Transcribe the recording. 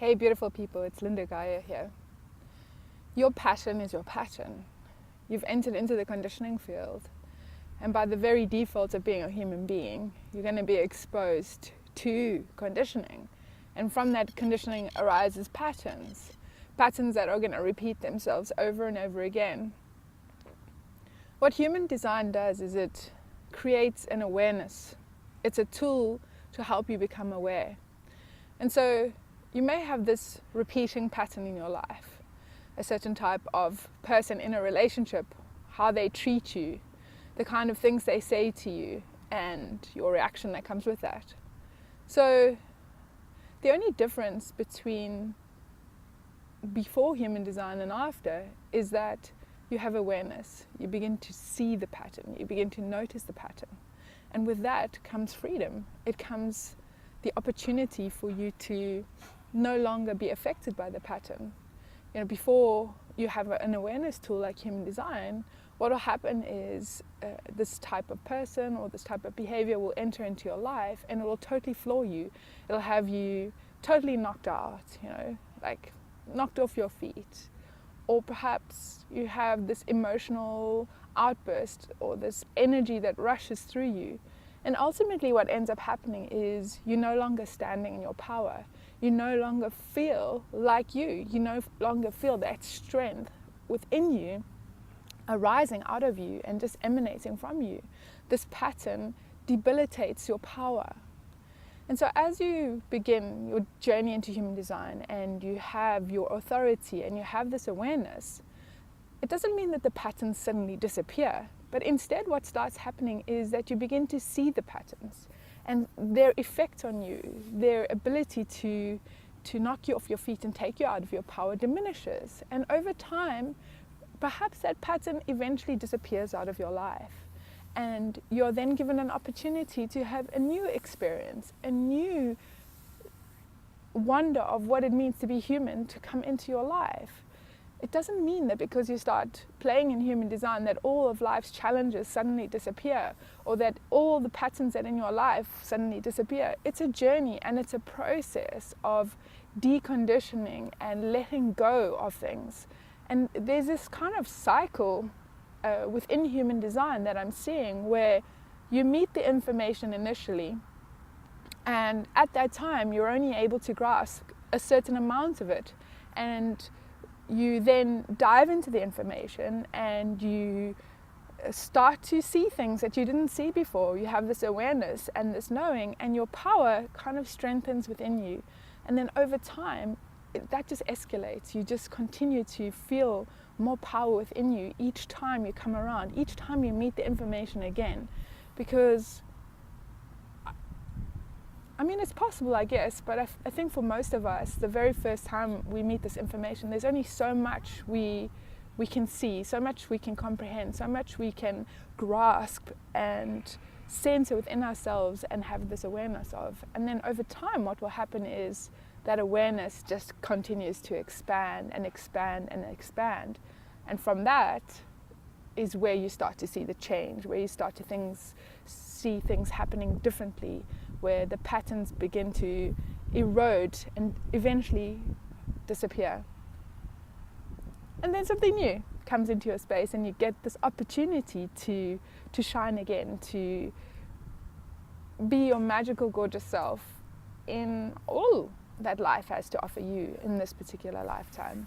Hey beautiful people, it's Lynda Gaiao here. Your pattern is your pattern. You've entered into the conditioning field, and by the very default of being a human being, you're going to be exposed to conditioning. And from that conditioning arises patterns that are going to repeat themselves over and over again. What human design does is it creates an awareness. It's a tool to help you become aware. And so you may have this repeating pattern in your life, a certain type of person in a relationship, how they treat you, the kind of things they say to you, and your reaction that comes with that. So the only difference between before human design and after is that you have awareness. You begin to see the pattern. You begin to notice the pattern. And with that comes freedom. It comes the opportunity for you to no longer be affected by the pattern. Before you have an awareness tool like human design, what will happen is this type of person or this type of behavior will enter into your life and it will totally floor you. It'll have you totally knocked out, like knocked off your feet. Or perhaps you have this emotional outburst or this energy that rushes through you. And ultimately what ends up happening is you're no longer standing in your power. You no longer feel like you. You no longer feel that strength within you arising out of you and just emanating from you. This pattern debilitates your power. And so as you begin your journey into human design and you have your authority and you have this awareness, it doesn't mean that the patterns suddenly disappear. But instead what starts happening is that you begin to see the patterns and their effect on you, their ability to knock you off your feet and take you out of your power diminishes. And over time, perhaps that pattern eventually disappears out of your life. And you're then given an opportunity to have a new experience, a new wonder of what it means to be human to come into your life. It doesn't mean that because you start playing in human design that all of life's challenges suddenly disappear or that all the patterns that in your life suddenly disappear. It's a journey and it's a process of deconditioning and letting go of things. And there's this kind of cycle within human design that I'm seeing where you meet the information initially and at that time you're only able to grasp a certain amount of it, and you then dive into the information and you start to see things that you didn't see before. You have this awareness and this knowing, and your power kind of strengthens within you. And then over time, that just escalates. You just continue to feel more power within you each time you come around, each time you meet the information again. Because it's possible, I guess, but I think for most of us, the very first time we meet this information, there's only so much we can see, so much we can comprehend, so much we can grasp and center within ourselves and have this awareness of. And then over time, what will happen is that awareness just continues to expand and expand and expand. And from that is where you start to see the change, where you start to see things happening differently, where the patterns begin to erode and eventually disappear. And then something new comes into your space and you get this opportunity to shine again, to be your magical, gorgeous self in all that life has to offer you in this particular lifetime.